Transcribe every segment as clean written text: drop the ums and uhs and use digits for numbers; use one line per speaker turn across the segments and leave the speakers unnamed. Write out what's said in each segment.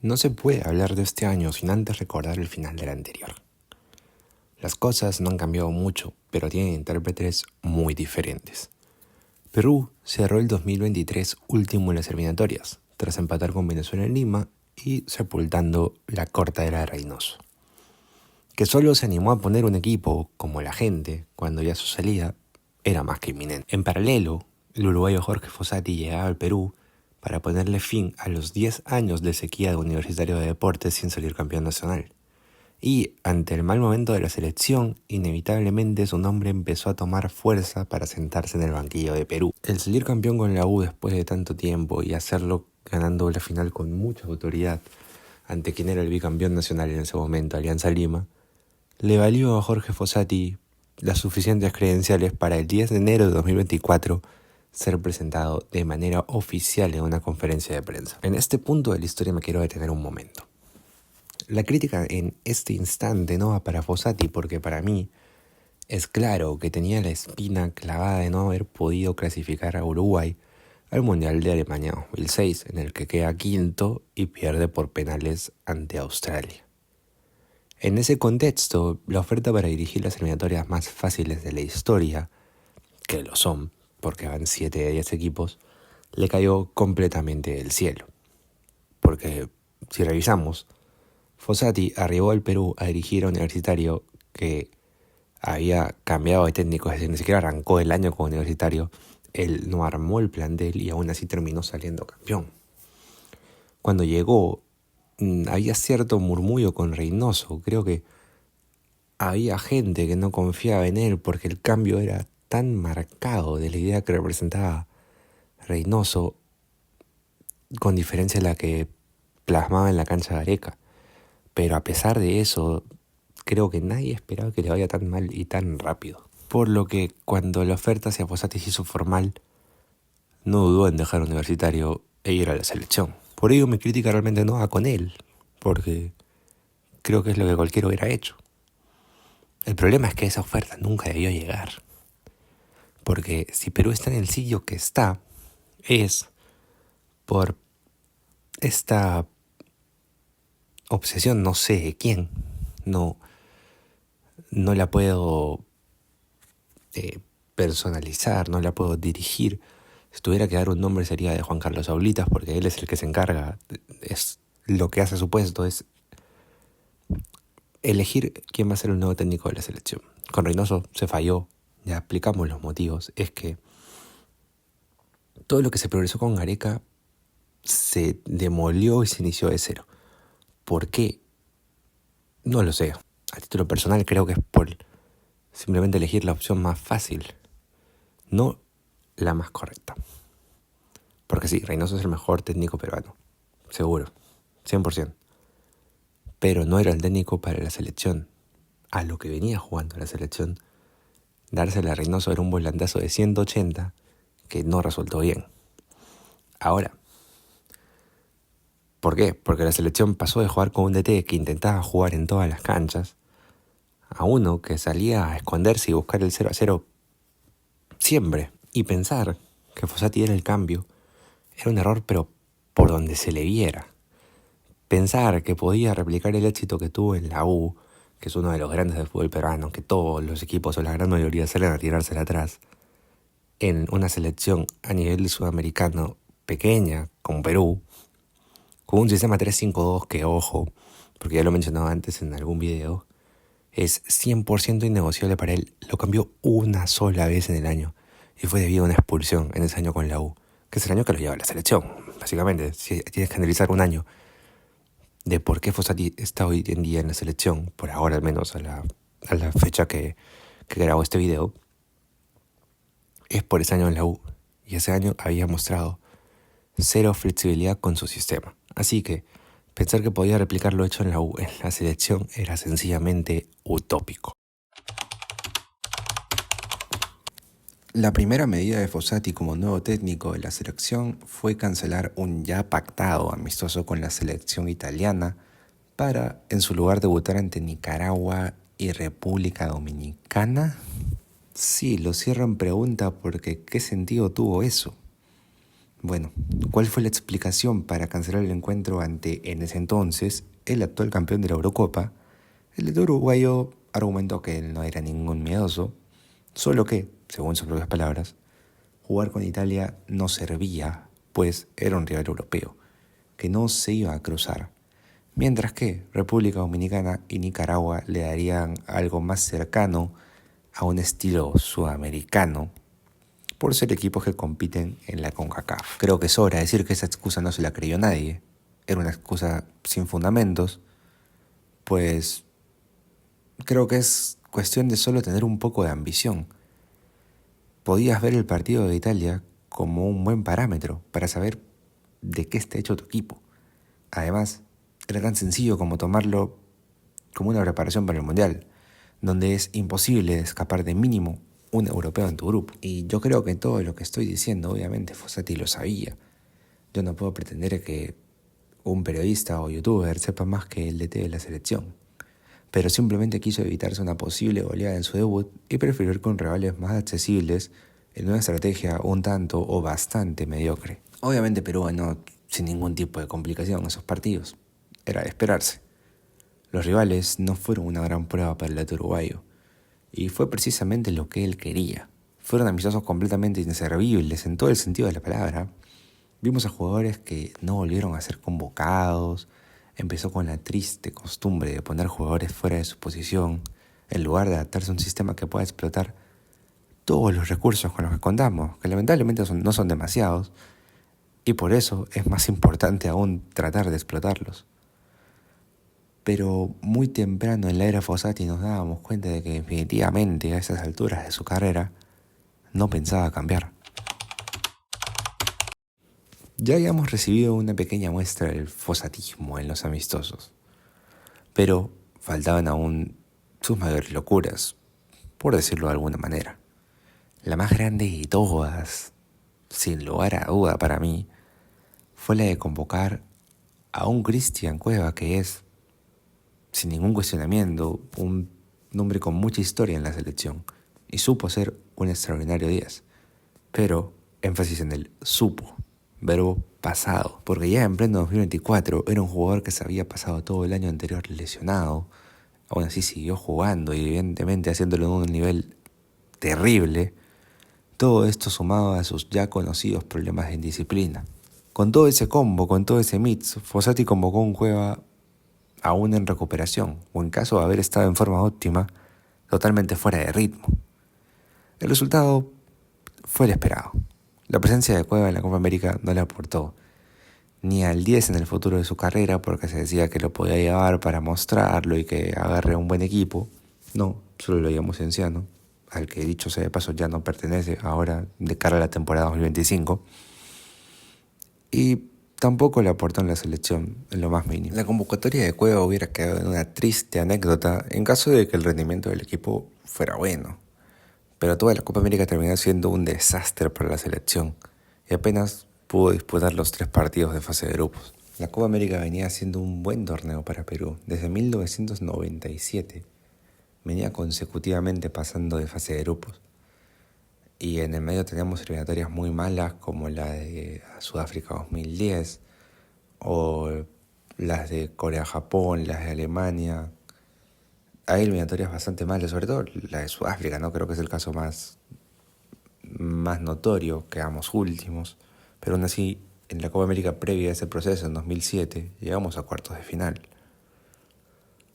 No se puede hablar de este año sin antes recordar el final del anterior. Las cosas no han cambiado mucho, pero tienen intérpretes muy diferentes. Perú cerró el 2023 último en las eliminatorias, tras empatar con Venezuela en Lima y sepultando la cortadera de Reynoso, que solo se animó a poner un equipo como la gente cuando ya su salida era más que inminente. En paralelo, el uruguayo Jorge Fossati llegaba al Perú para ponerle fin a los 10 años de sequía de Universitario de Deportes sin salir campeón nacional. Y, ante el mal momento de la selección, inevitablemente su nombre empezó a tomar fuerza para sentarse en el banquillo de Perú. El salir campeón con la U después de tanto tiempo y hacerlo ganando la final con mucha autoridad ante quien era el bicampeón nacional en ese momento, Alianza Lima, le valió a Jorge Fossati las suficientes credenciales para el 10 de enero de 2024 ser presentado de manera oficial en una conferencia de prensa. En este punto de la historia me quiero detener un momento. La crítica en este instante no va para Fossati porque para mí es claro que tenía la espina clavada de no haber podido clasificar a Uruguay al Mundial de Alemania 2006, en el que queda quinto y pierde por penales ante Australia. En ese contexto, la oferta para dirigir las eliminatorias más fáciles de la historia, que lo son, porque van 7 de 10 equipos, le cayó completamente del cielo. Porque, si revisamos, Fossati arribó al Perú a dirigir a Universitario, que había cambiado de técnico, es decir, ni siquiera arrancó el año como Universitario. Él no armó el plantel y aún así terminó saliendo campeón. Cuando llegó, había cierto murmullo con Reynoso. Creo que había gente que no confiaba en él porque el cambio era tan marcado de la idea que representaba Reynoso, con diferencia a la que plasmaba en la cancha de Areca. Pero a pesar de eso, creo que nadie esperaba que le vaya tan mal y tan rápido. Por lo que cuando la oferta hacia Fossati se hizo formal, no dudó en dejar Universitario e ir a la selección. Por ello mi crítica realmente no va con él, porque creo que es lo que cualquiera hubiera hecho. El problema es que esa oferta nunca debió llegar. Porque si Perú está en el sitio que está, es por esta obsesión, no sé de quién. No la puedo personalizar, no la puedo dirigir. Si tuviera que dar un nombre sería de Juan Carlos Aulitas, porque él es el que se encarga, es lo que hace su puesto, es elegir quién va a ser el nuevo técnico de la selección. Con Reynoso se falló, ya explicamos los motivos. Es que todo lo que se progresó con Gareca se demolió y se inició de cero. ¿Por qué? No lo sé. A título personal creo que es por simplemente elegir la opción más fácil, no la más correcta. Porque sí, Reynoso es el mejor técnico peruano, seguro, 100%. Pero no era el técnico para la selección. A lo que venía jugando la selección, dársela a Reynoso era un volantazo de 180 que no resultó bien. Ahora, ¿por qué? Porque la selección pasó de jugar con un DT que intentaba jugar en todas las canchas a uno que salía a esconderse y buscar el 0-0 siempre. Y pensar que Fossati era el cambio era un error, pero por donde se le viera. Pensar que podía replicar el éxito que tuvo en la U, que es uno de los grandes del fútbol peruano, que todos los equipos o la gran mayoría salen a tirársela atrás, en una selección a nivel sudamericano pequeña, como Perú, con un sistema 3-5-2 que, ojo, porque ya lo mencionaba antes en algún video, es 100% innegociable para él. Lo cambió una sola vez en el año y fue debido a una expulsión en ese año con la U, que es el año que lo lleva a la selección, básicamente. Si tienes que analizar un año de por qué Fossati está hoy en día en la selección, por ahora al menos a la fecha que grabó este video, es por ese año en la U. Y ese año había mostrado cero flexibilidad con su sistema. Así que pensar que podía replicar lo hecho en la U en la selección era sencillamente utópico. La primera medida de Fossati como nuevo técnico de la selección fue cancelar un ya pactado amistoso con la selección italiana para, en su lugar, debutar ante Nicaragua y República Dominicana. Sí, lo cierro en pregunta porque ¿qué sentido tuvo eso? Bueno, ¿cuál fue la explicación para cancelar el encuentro ante, en ese entonces, el actual campeón de la Eurocopa? El editor uruguayo argumentó que él no era ningún miedoso, solo que, según sus propias palabras, jugar con Italia no servía, pues era un rival europeo, que no se iba a cruzar, mientras que República Dominicana y Nicaragua le darían algo más cercano a un estilo sudamericano, por ser equipos que compiten en la CONCACAF. Creo que sobra decir que esa excusa no se la creyó nadie, era una excusa sin fundamentos, pues creo que es cuestión de solo tener un poco de ambición. Podías ver el partido de Italia como un buen parámetro para saber de qué está hecho tu equipo. Además, era tan sencillo como tomarlo como una preparación para el Mundial, donde es imposible escapar de mínimo un europeo en tu grupo. Y yo creo que todo lo que estoy diciendo, obviamente, Fossati lo sabía. Yo no puedo pretender que un periodista o youtuber sepa más que el DT de la selección, pero simplemente quiso evitarse una posible goleada en su debut y prefirió ir con rivales más accesibles en una estrategia un tanto o bastante mediocre. Obviamente Perú ganó sin ningún tipo de complicación esos partidos, era de esperarse. Los rivales no fueron una gran prueba para el atleta uruguayo, y fue precisamente lo que él quería. Fueron amistosos completamente inservibles en todo el sentido de la palabra. Vimos a jugadores que no volvieron a ser convocados. Empezó con la triste costumbre de poner jugadores fuera de su posición, en lugar de adaptarse a un sistema que pueda explotar todos los recursos con los que contamos, que lamentablemente no son demasiados, y por eso es más importante aún tratar de explotarlos. Pero muy temprano en la era Fossati nos dábamos cuenta de que definitivamente a esas alturas de su carrera no pensaba cambiar. Ya habíamos recibido una pequeña muestra del fossatismo en los amistosos, pero faltaban aún sus mayores locuras, por decirlo de alguna manera. La más grande de todas, sin lugar a duda para mí, fue la de convocar a un Cristian Cueva que es, sin ningún cuestionamiento, un nombre con mucha historia en la selección y supo ser un extraordinario 10. Pero énfasis en el supo, verbo pasado, porque ya en pleno 2024 era un jugador que se había pasado todo el año anterior lesionado, aún así siguió jugando y evidentemente haciéndolo en un nivel terrible. Todo esto sumado a sus ya conocidos problemas de indisciplina. Con todo ese combo, con todo ese mix, Fossati convocó a un Cueva aún en recuperación, o en caso de haber estado en forma óptima, totalmente fuera de ritmo. El resultado fue el esperado. La presencia de Cueva en la Copa América no le aportó ni al 10 en el futuro de su carrera, porque se decía que lo podía llevar para mostrarlo y que agarre un buen equipo. No, solo lo llamamos anciano, al que dicho sea de paso ya no pertenece ahora de cara a la temporada 2025. Y tampoco le aportó en la selección en lo más mínimo. La convocatoria de Cueva hubiera quedado en una triste anécdota en caso de que el rendimiento del equipo fuera bueno. Pero toda la Copa América terminó siendo un desastre para la selección y apenas pudo disputar los 3 partidos de fase de grupos. La Copa América venía siendo un buen torneo para Perú. Desde 1997 venía consecutivamente pasando de fase de grupos. Y en el medio teníamos eliminatorias muy malas como la de Sudáfrica 2010 o las de Corea-Japón, las de Alemania. Hay eliminatorias bastante malas, sobre todo la de Sudáfrica, ¿no? Creo que es el caso más notorio, quedamos últimos. Pero aún así, en la Copa América previa a ese proceso, en 2007, llegamos a cuartos de final.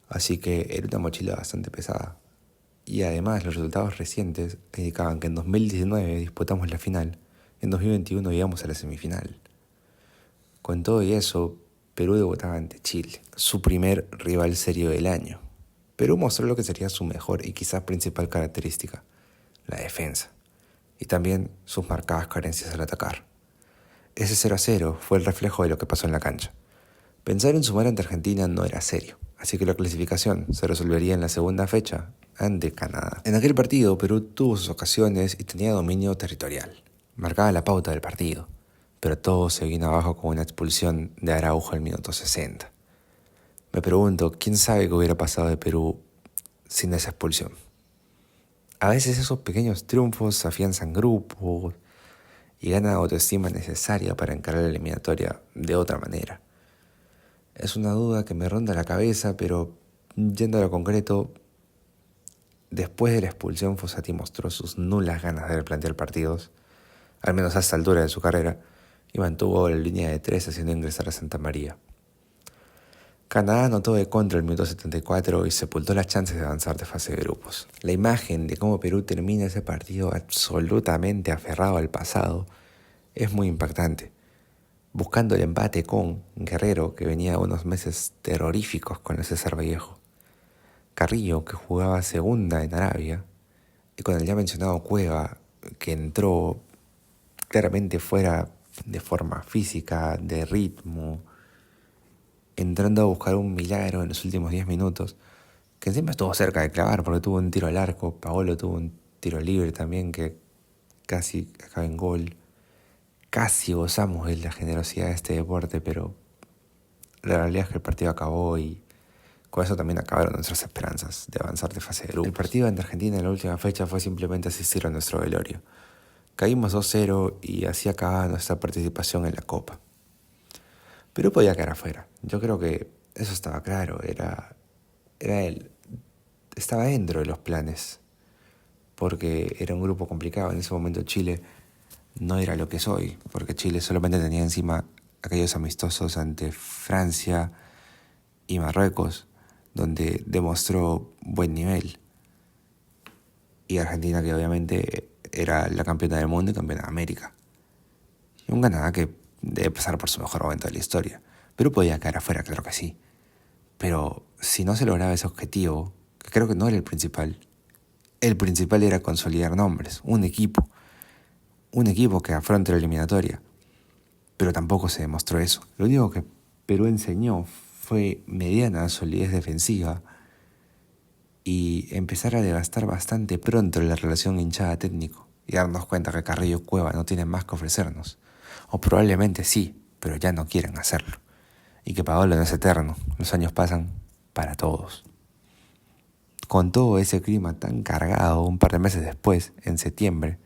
Así que era una mochila bastante pesada. Y además los resultados recientes indicaban que en 2019 disputamos la final, en 2021 llegamos a la semifinal. Con todo y eso, Perú debutaba ante Chile, su primer rival serio del año. Perú mostró lo que sería su mejor y quizás principal característica, la defensa, y también sus marcadas carencias al atacar. Ese 0-0 fue el reflejo de lo que pasó en la cancha. Pensar en sumar ante Argentina no era serio, así que la clasificación se resolvería en la segunda fecha ante Canadá. En aquel partido, Perú tuvo sus ocasiones y tenía dominio territorial. Marcaba la pauta del partido, pero todo se vino abajo con una expulsión de Araujo al minuto 60. Me pregunto, ¿quién sabe qué hubiera pasado de Perú sin esa expulsión? A veces esos pequeños triunfos afianzan grupos y gana autoestima necesaria para encarar la eliminatoria de otra manera. Es una duda que me ronda la cabeza, pero yendo a lo concreto, después de la expulsión Fossati mostró sus nulas ganas de replantear partidos, al menos a esta altura de su carrera, y mantuvo la línea de 3 haciendo ingresar a Santa María. Canadá anotó de contra el minuto 74 y sepultó las chances de avanzar de fase de grupos. La imagen de cómo Perú termina ese partido absolutamente aferrado al pasado es muy impactante, buscando el empate con Guerrero, que venía unos meses terroríficos con el César Vallejo, Carrillo, que jugaba segunda en Arabia, y con el ya mencionado Cueva, que entró claramente fuera de forma física, de ritmo, entrando a buscar un milagro en los últimos 10 minutos, que encima estuvo cerca de clavar porque tuvo un tiro al arco, Paolo tuvo un tiro libre también que casi acaba en gol. Casi gozamos de la generosidad de este deporte, pero la realidad es que el partido acabó y con eso también acabaron nuestras esperanzas de avanzar de fase de grupos. El partido ante Argentina en la última fecha fue simplemente asistir a nuestro velorio. Caímos 2-0 y así acababa nuestra participación en la Copa. Perú podía quedar afuera. Yo creo que eso estaba claro. Estaba dentro de los planes. Porque era un grupo complicado. En ese momento Chile no era lo que es hoy. Porque Chile solamente tenía encima aquellos amistosos ante Francia y Marruecos, donde demostró buen nivel. Y Argentina, que obviamente era la campeona del mundo y campeona de América. Y un Canadá que debe pasar por su mejor momento de la historia. Perú podía quedar afuera, claro que sí. Pero si no se lograba ese objetivo, que creo que no era el principal era consolidar nombres, un equipo que afronte la eliminatoria. Pero tampoco se demostró eso. Lo único que Perú enseñó fue mediana solidez defensiva y empezar a devastar bastante pronto la relación hinchada-técnico y darnos cuenta que Carrillo y Cueva no tienen más que ofrecernos. O probablemente sí, pero ya no quieren hacerlo. Y que Paolo no es eterno, los años pasan para todos. Con todo ese clima tan cargado, un par de meses después, en septiembre,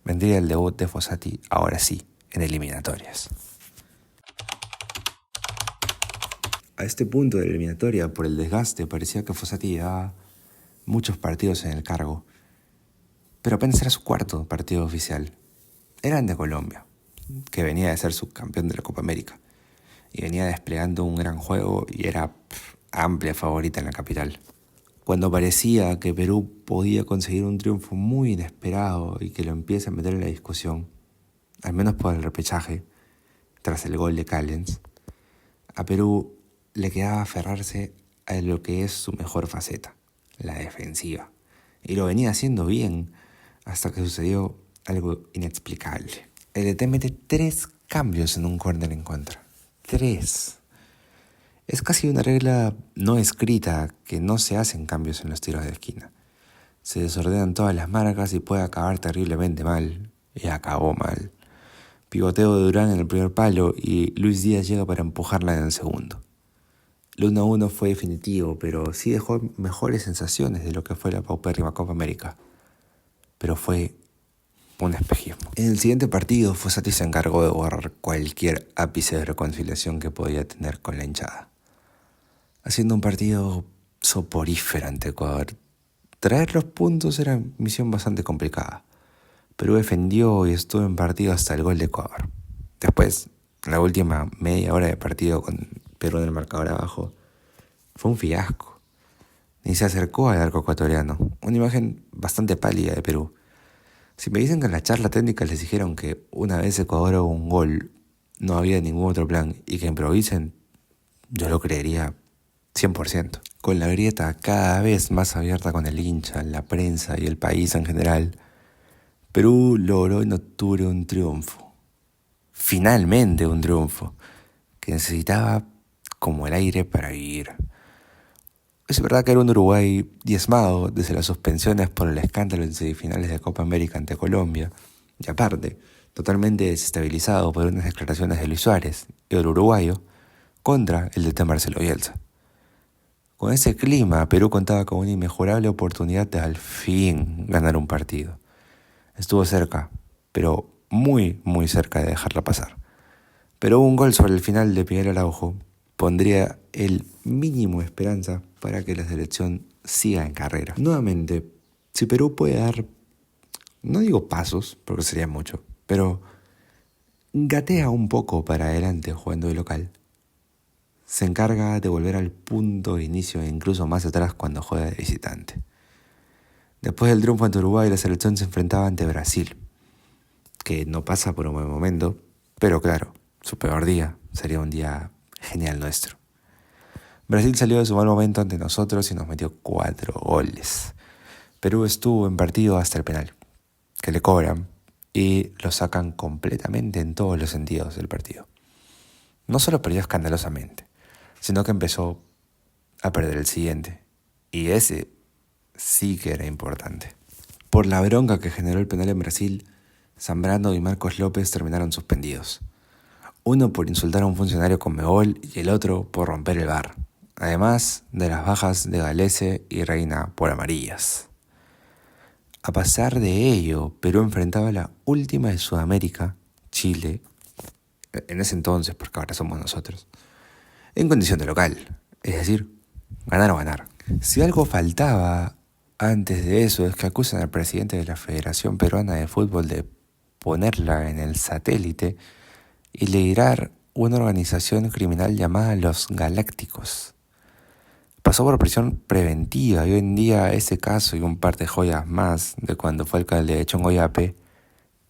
vendría el debut de Fossati, ahora sí, en eliminatorias. A este punto de la eliminatoria, por el desgaste, parecía que Fossati llevaba muchos partidos en el cargo, pero apenas era su cuarto partido oficial. Era ante Colombia, que venía de ser subcampeón de la Copa América, y venía desplegando un gran juego y era amplia favorita en la capital. Cuando parecía que Perú podía conseguir un triunfo muy inesperado y que lo empieza a meter en la discusión, al menos por el repechaje, tras el gol de Callens, a Perú le quedaba aferrarse a lo que es su mejor faceta, la defensiva. Y lo venía haciendo bien hasta que sucedió algo inexplicable. El DT mete 3 cambios en un córner en contra. 3. Es casi una regla no escrita que no se hacen cambios en los tiros de esquina. Se desordenan todas las marcas y puede acabar terriblemente mal. Y acabó mal. Pivoteo de Durán en el primer palo y Luis Díaz llega para empujarla en el segundo. El 1-1 fue definitivo, pero sí dejó mejores sensaciones de lo que fue la paupérrima Copa América. Pero fue un espejismo. En el siguiente partido, Fossati se encargó de borrar cualquier ápice de reconciliación que podía tener con la hinchada, haciendo un partido soporífero ante Ecuador. Traer los puntos era misión bastante complicada. Perú defendió y estuvo en partido hasta el gol de Ecuador. Después, la última media hora de partido con Perú en el marcador abajo, fue un fiasco. Ni se acercó al arco ecuatoriano. Una imagen bastante pálida de Perú. Si me dicen que en la charla técnica les dijeron que una vez Ecuador hubo un gol, no había ningún otro plan y que improvisen, yo lo creería 100%. Con la grieta cada vez más abierta con el hincha, la prensa y el país en general, Perú logró en octubre un triunfo. Finalmente un triunfo que necesitaba como el aire para vivir. Es verdad que era un Uruguay diezmado desde las suspensiones por el escándalo en semifinales de Copa América ante Colombia, y aparte, totalmente desestabilizado por unas declaraciones de Luis Suárez y el uruguayo contra el DT Marcelo Bielsa. Con ese clima, Perú contaba con una inmejorable oportunidad de al fin ganar un partido. Estuvo cerca, pero muy, muy cerca de dejarla pasar. Pero un gol sobre el final de Miguel Araujo pondría el mínimo de esperanza para que la selección siga en carrera. Nuevamente, si Perú puede dar, no digo pasos, porque sería mucho, pero gatea un poco para adelante jugando de local, se encarga de volver al punto de inicio e incluso más atrás cuando juega de visitante. Después del triunfo ante Uruguay, la selección se enfrentaba ante Brasil, que no pasa por un buen momento, pero claro, su peor día sería un día genial nuestro. Brasil salió de su mal momento ante nosotros y nos metió 4 goles. Perú estuvo en partido hasta el penal, que le cobran y lo sacan completamente en todos los sentidos del partido. No solo perdió escandalosamente, sino que empezó a perder el siguiente, y ese sí que era importante. Por la bronca que generó el penal en Brasil, Zambrano y Marcos López terminaron suspendidos. Uno por insultar a un funcionario Conmebol y el otro por romper el VAR, además de las bajas de Galese y Reina por amarillas. A pesar de ello, Perú enfrentaba la última de Sudamérica, Chile, en ese entonces, porque ahora somos nosotros, en condición de local, es decir, ganar o ganar. Si algo faltaba antes de eso es que acusan al presidente de la Federación Peruana de Fútbol de ponerla en el satélite y liderar una organización criminal llamada Los Galácticos. Pasó por prisión preventiva y hoy en día ese caso y un par de joyas más de cuando fue alcalde de Chongoyape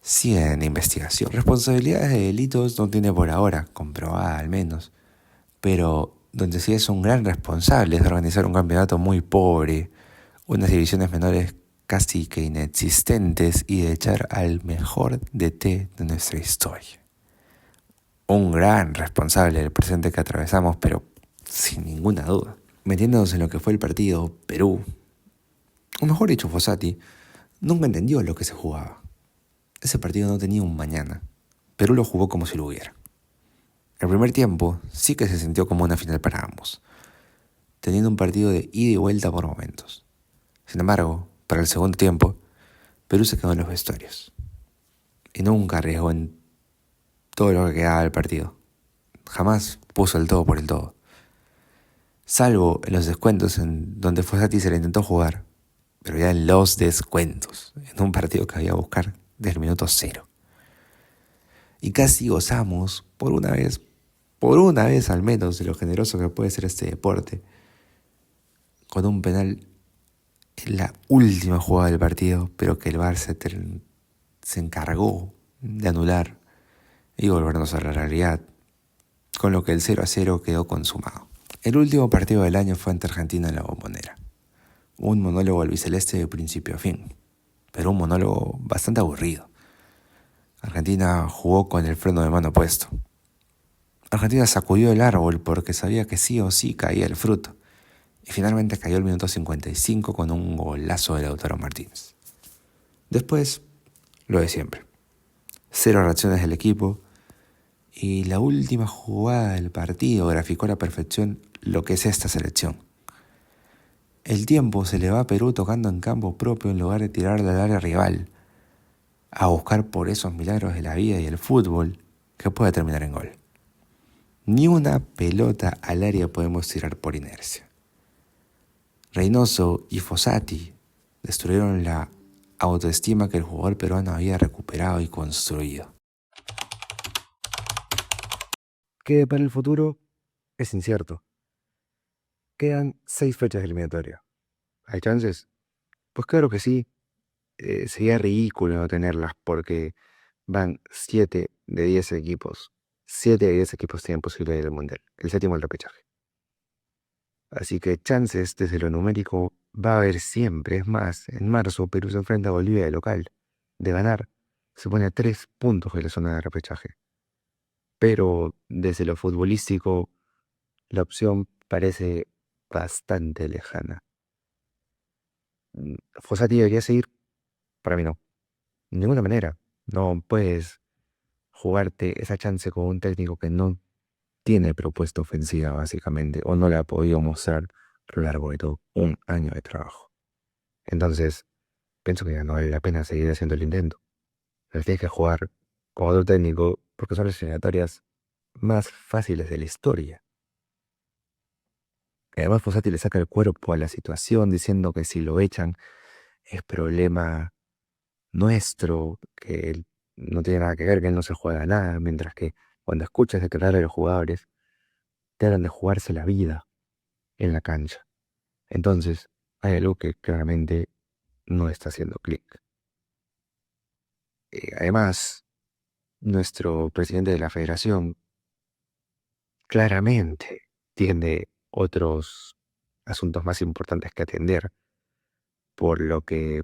siguen en investigación. Responsabilidades de delitos no tiene por ahora, comprobada al menos, pero donde sí es un gran responsable es de organizar un campeonato muy pobre, unas divisiones menores casi que inexistentes y de echar al mejor DT de nuestra historia. Un gran responsable del presente que atravesamos, pero sin ninguna duda. Metiéndonos en lo que fue el partido, Perú, o mejor dicho Fossati, nunca entendió lo que se jugaba. Ese partido no tenía un mañana. Perú lo jugó como si lo hubiera. El primer tiempo sí que se sintió como una final para ambos, teniendo un partido de ida y vuelta por momentos. Sin embargo, para el segundo tiempo, Perú se quedó en los vestuarios y nunca arriesgó en todo lo que quedaba del partido. Jamás puso el todo por el todo. Salvo en los descuentos en donde Fossati se le intentó jugar, pero ya en los descuentos, en un partido que había que buscar desde el minuto 0. Y casi gozamos, por una vez al menos, de lo generoso que puede ser este deporte, con un penal en la última jugada del partido, pero que el VAR se encargó de anular y volvernos a la realidad, con lo que el 0-0 quedó consumado. El último partido del año fue ante Argentina en la Bombonera. Un monólogo albiceleste de principio a fin, pero un monólogo bastante aburrido. Argentina jugó con el freno de mano puesto. Argentina sacudió el árbol porque sabía que sí o sí caía el fruto. Y finalmente cayó el minuto 55 con un golazo de Lautaro Martínez. Después, lo de siempre. 0 reacciones del equipo. Y la última jugada del partido graficó a la perfección lo que es esta selección. El tiempo se le va a Perú tocando en campo propio en lugar de tirarle al área rival, a buscar por esos milagros de la vida y el fútbol que puede terminar en gol. Ni una pelota al área podemos tirar por inercia. Reynoso y Fossati destruyeron la autoestima que el jugador peruano había recuperado y construido.
Que para el futuro es incierto. Quedan 6 fechas eliminatorias. ¿Hay chances? Pues claro que sí. Sería ridículo no tenerlas porque van 7 de 10 equipos. 7 de 10 equipos tienen posibilidad de ir al Mundial. El séptimo el repechaje. Así que chances desde lo numérico va a haber siempre. Es más, en marzo Perú se enfrenta a Bolivia de local. De ganar, se pone a 3 puntos de la zona de repechaje. Pero desde lo futbolístico, la opción parece bastante lejana. Fossati debería seguir, para mí no. De ninguna manera. No puedes jugarte esa chance con un técnico que no tiene propuesta ofensiva, básicamente, o no la ha podido mostrar a lo largo de todo un año de trabajo. Entonces, pienso que ya no vale la pena seguir haciendo el intento. Pero tienes que jugar con otro técnico, porque son las eliminatorias más fáciles de la historia. Además, Fossati le saca el cuerpo a la situación diciendo que si lo echan es problema nuestro, que él no tiene nada que ver, que él no se juega nada, mientras que cuando escuchas declarar a los jugadores, te hablan de jugarse la vida en la cancha. Entonces, hay algo que claramente no está haciendo clic. Además, nuestro presidente de la federación claramente tiene otros asuntos más importantes que atender, por lo que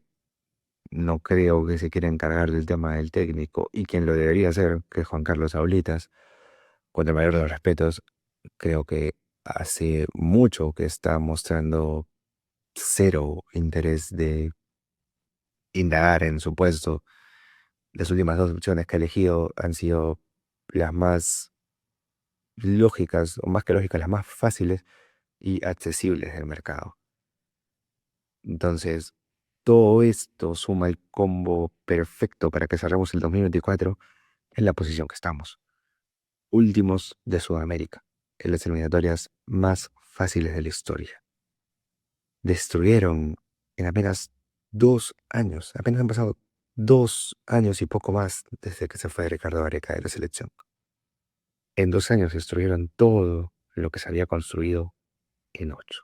no creo que se quiera encargar del tema del técnico, y quien lo debería hacer, que es Juan Carlos Aulitas, con el mayor de los respetos, creo que hace mucho que está mostrando cero interés de indagar en su puesto. Las últimas dos opciones que ha elegido han sido las más lógicas, o más que lógicas, las más fáciles y accesibles del mercado. Entonces, todo esto suma el combo perfecto para que cerremos el 2024 en la posición que estamos. Últimos de Sudamérica, en las eliminatorias más fáciles de la historia. Destruyeron en apenas 2 años, apenas han pasado 2 años y poco más desde que se fue Ricardo Gareca de la selección. En 2 años destruyeron todo lo que se había construido en 8.